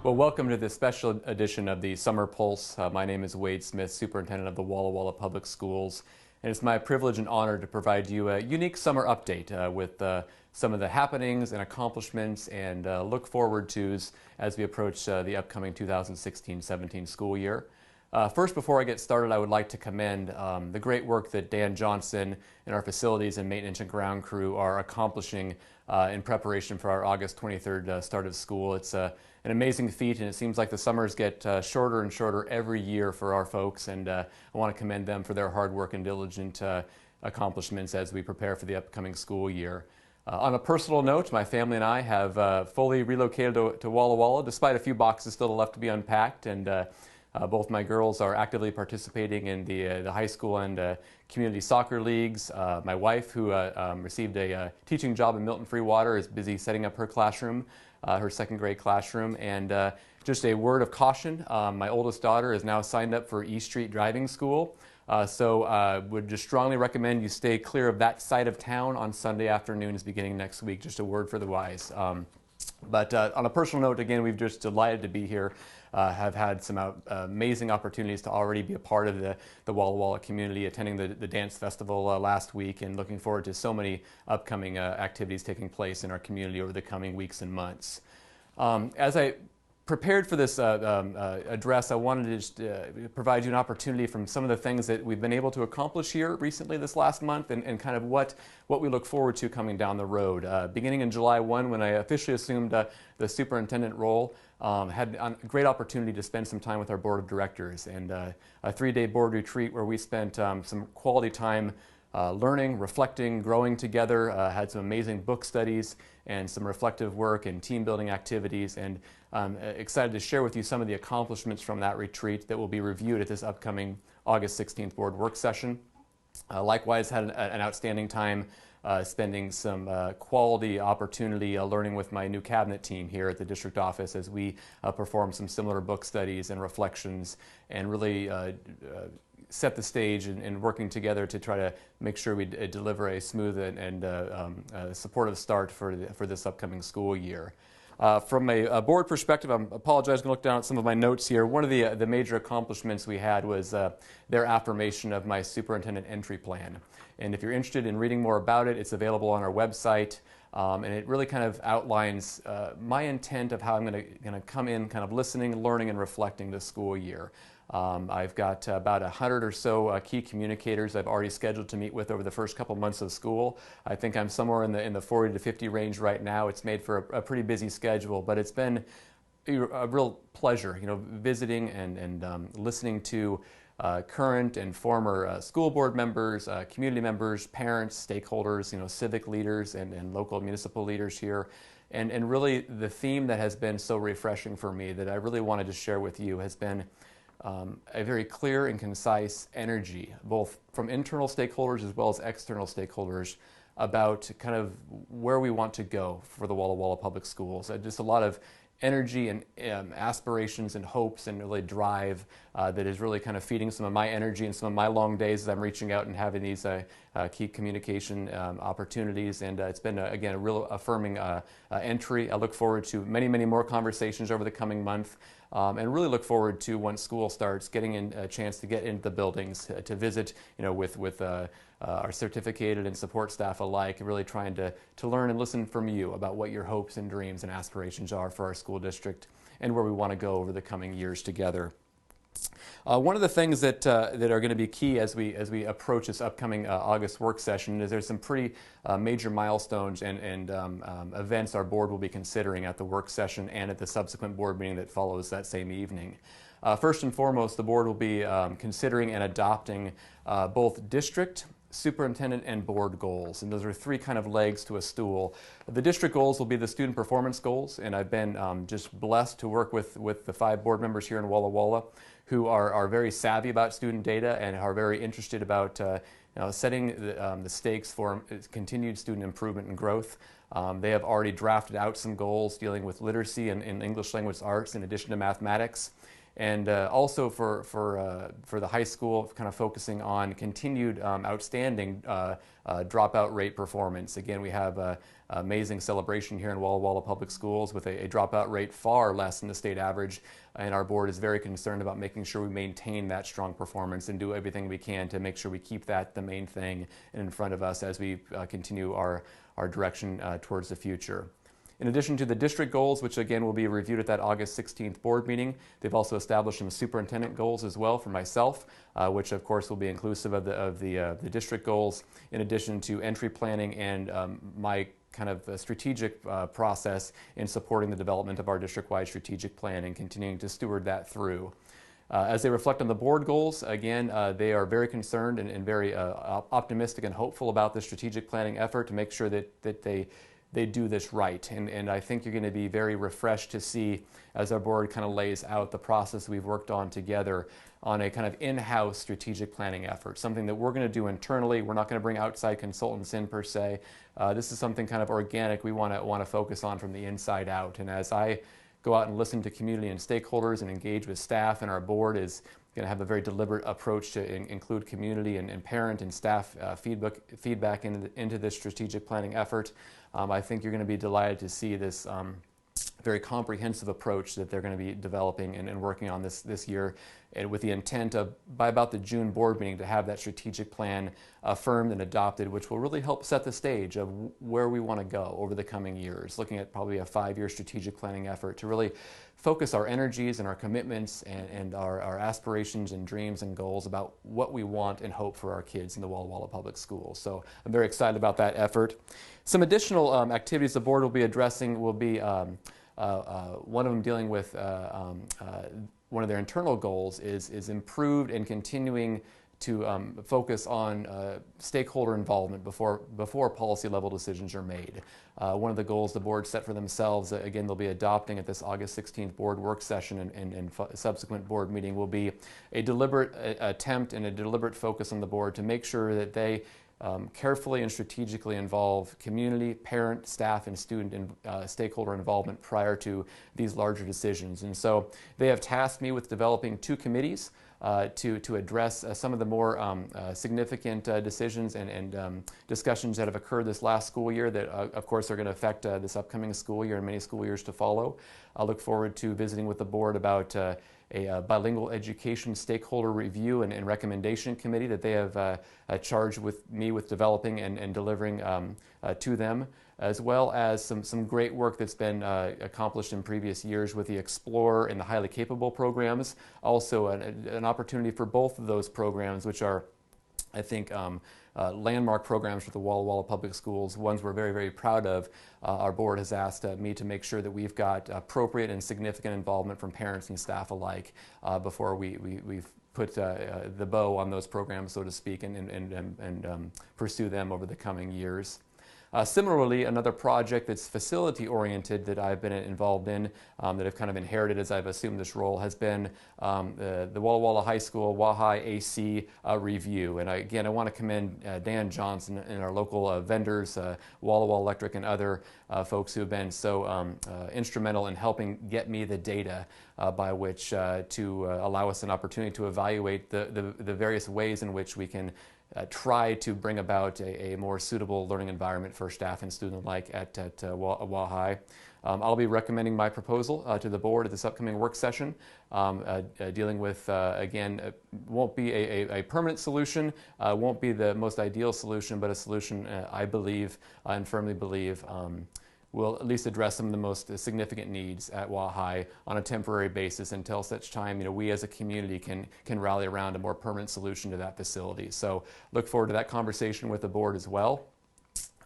Well, welcome to this special edition of the Summer Pulse. My name is Wade Smith, Superintendent of the Walla Public Schools, and it's my privilege and honor to provide you a unique summer update with some of the happenings and accomplishments and look forward tos as we approach the upcoming 2016-17 school year. First, before I get started, I would like to commend the great work that Dan Johnson and our facilities and maintenance and ground crew are accomplishing in preparation for our August 23rd start of school. It's an amazing feat, and it seems like the summers get shorter and shorter every year for our folks, and I want to commend them for their hard work and diligent accomplishments as we prepare for the upcoming school year. On a personal note, my family and I have fully relocated to Walla, despite a few boxes still left to be unpacked, and both my girls are actively participating in the high school and community soccer leagues. My wife, who received a teaching job in Milton Free Water, is busy setting up her classroom, her second grade classroom. And just a word of caution, my oldest daughter is now signed up for East Street Driving School. So would just strongly recommend you stay clear of that side of town on Sunday afternoons beginning next week. Just a word for the wise. But on a personal note, again, we've just delighted to be here. Have had some amazing opportunities to already be a part of the Walla community, attending the dance festival last week, and looking forward to so many upcoming activities taking place in our community over the coming weeks and months. As I prepared for this address, I wanted to just provide you an opportunity from some of the things that we've been able to accomplish here recently this last month, and kind of what we look forward to coming down the road. Beginning in July 1, when I officially assumed the superintendent role, had a great opportunity to spend some time with our board of directors, and a 3-day board retreat where we spent some quality time learning, reflecting, growing together, had some amazing book studies and some reflective work and team building activities, and I'm excited to share with you some of the accomplishments from that retreat that will be reviewed at this upcoming August 16th board work session. Likewise, had an outstanding time spending some quality opportunity learning with my new cabinet team here at the district office as we perform some similar book studies and reflections, and really set the stage and working together to try to make sure we deliver a smooth and supportive start for this upcoming school year. From a board perspective, I apologize, I'm going to look down at some of my notes here. One of the major accomplishments we had was their affirmation of my superintendent entry plan. And if you're interested in reading more about it, it's available on our website. And it really kind of outlines my intent of how I'm going to come in kind of listening, learning, and reflecting this school year. I've got about 100 or so key communicators I've already scheduled to meet with over the first couple months of school. I think I'm somewhere in the 40 to 50 range right now. It's made for a pretty busy schedule, but it's been a real pleasure, visiting and listening to current and former school board members, community members, parents, stakeholders, civic leaders and local municipal leaders here. And really the theme that has been so refreshing for me that I really wanted to share with you has been a very clear and concise energy, both from internal stakeholders as well as external stakeholders, about kind of where we want to go for the Walla Public Schools. Just a lot of energy and aspirations and hopes and really drive that is really kind of feeding some of my energy and some of my long days as I'm reaching out and having these key communication opportunities. And it's been, again, a real affirming entry. I look forward to many, many more conversations over the coming month. And really look forward to, once school starts, getting in a chance to get into the buildings to visit, with our certificated and support staff alike, really trying to learn and listen from you about what your hopes and dreams and aspirations are for our school district and where we want to go over the coming years together. One of the things that are going to be key as we approach this upcoming August work session is there's some pretty major milestones and events our board will be considering at the work session and at the subsequent board meeting that follows that same evening. First and foremost, the board will be considering and adopting both district, superintendent, and board goals, and those are three kind of legs to a stool. The district goals will be the student performance goals, and I've been just blessed to work with the 5 board members here in Walla who are very savvy about student data and are very interested about setting the stakes for continued student improvement and growth. They have already drafted out some goals dealing with literacy and English language arts in addition to mathematics. and also for the high school, kind of focusing on continued outstanding dropout rate performance. Again, we have an amazing celebration here in Walla Walla Public Schools with a dropout rate far less than the state average, and our board is very concerned about making sure we maintain that strong performance and do everything we can to make sure we keep that the main thing in front of us as we continue our direction towards the future. In addition to the district goals, which again will be reviewed at that August 16th board meeting, they've also established some superintendent goals as well for myself, which of course will be inclusive of the district goals, in addition to entry planning and my kind of strategic process in supporting the development of our district-wide strategic plan and continuing to steward that through. As they reflect on the board goals, again, they are very concerned and very optimistic and hopeful about the strategic planning effort to make sure that they do this right. And I think you're going to be very refreshed to see, as our board kind of lays out the process we've worked on together on a kind of in-house strategic planning effort, something that we're going to do internally. We're not going to bring outside consultants in per se. This is something kind of organic we want to focus on from the inside out. And as I go out and listen to community and stakeholders and engage with staff, and our board is going to have a very deliberate approach to include community and parent and staff feedback into this strategic planning effort. I think you're going to be delighted to see this very comprehensive approach that they're going to be developing and working on this year, and with the intent of, by about the June board meeting, to have that strategic plan affirmed and adopted, which will really help set the stage of where we want to go over the coming years, looking at probably a 5-year strategic planning effort to really focus our energies and our commitments and our aspirations and dreams and goals about what we want and hope for our kids in the Walla Walla Public Schools. So I'm very excited about that effort. Some additional activities the board will be addressing will be one of them dealing with one of their internal goals is improved and continuing to focus on stakeholder involvement before policy level decisions are made. One of the goals the board set for themselves, again, they'll be adopting at this August 16th board work session and subsequent board meeting, will be a deliberate attempt and a deliberate focus on the board to make sure that they carefully and strategically involve community, parent, staff, and student and stakeholder involvement prior to these larger decisions. And so they have tasked me with developing 2 committees to address some of the more significant decisions and discussions that have occurred this last school year that, of course, are going to affect this upcoming school year and many school years to follow. I look forward to visiting with the board about a bilingual education stakeholder review and recommendation committee that they have charged with me with developing and delivering to them, as well as some great work that's been accomplished in previous years with the Explorer and the Highly Capable programs. Also an opportunity for both of those programs, which are, I think, landmark programs for the Walla Walla Public Schools, ones we're very, very proud of. Our board has asked me to make sure that we've got appropriate and significant involvement from parents and staff alike before we've put the bow on those programs, so to speak, and pursue them over the coming years. Similarly, another project that's facility-oriented that I've been involved in, that I've kind of inherited as I've assumed this role, has been the Walla Walla High School WAHI AC review. And I want to commend Dan Johnson and our local vendors, Walla Walla Electric and other folks who have been so instrumental in helping get me the data by which to allow us an opportunity to evaluate the various ways in which we can try to bring about a more suitable learning environment for staff and students alike at WAHI. I'll be recommending my proposal to the board at this upcoming work session, dealing with, again, won't be a permanent solution, won't be the most ideal solution, but a solution I believe and firmly believe will at least address some of the most significant needs at WAHI on a temporary basis until such time we as a community can rally around a more permanent solution to that facility. So look forward to that conversation with the board as well.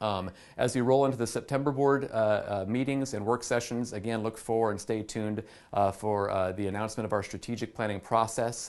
As we roll into the September board meetings and work sessions, again, look forward and stay tuned for the announcement of our strategic planning process.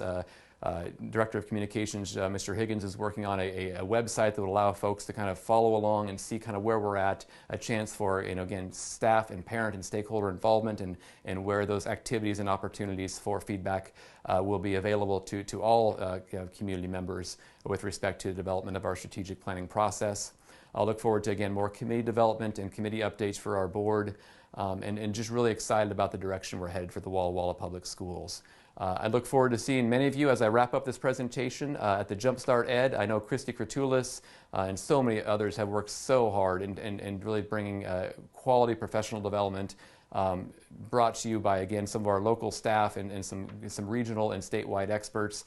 Director of Communications, Mr. Higgins, is working on a website that will allow folks to kind of follow along and see kind of where we're at, a chance for, again, staff and parent and stakeholder involvement, and where those activities and opportunities for feedback will be available to all community members with respect to the development of our strategic planning process. I'll look forward to, again, more committee development and committee updates for our board, and just really excited about the direction we're headed for the Walla Walla Public Schools. I look forward to seeing many of you as I wrap up this presentation at the Jumpstart Ed. I know Christy Kratulis and so many others have worked so hard in really bringing quality professional development brought to you by, again, some of our local staff and some regional and statewide experts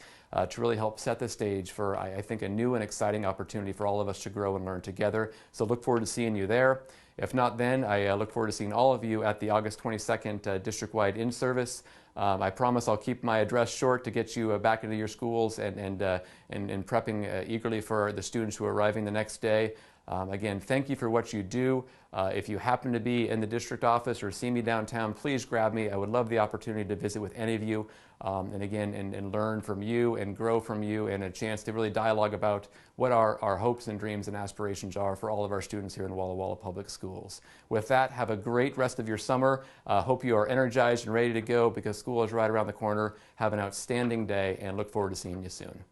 to really help set the stage for, I think, a new and exciting opportunity for all of us to grow and learn together. So look forward to seeing you there. If not then, I look forward to seeing all of you at the August 22nd district-wide in-service. I promise I'll keep my address short to get you back into your schools and prepping eagerly for the students who are arriving the next day. Again, thank you for what you do. If you happen to be in the district office or see me downtown, please grab me. I would love the opportunity to visit with any of you and learn from you and grow from you, and a chance to really dialogue about what our hopes and dreams and aspirations are for all of our students here in Walla Walla Public Schools. With that, have a great rest of your summer. Hope you are energized and ready to go because school is right around the corner. Have an outstanding day and look forward to seeing you soon.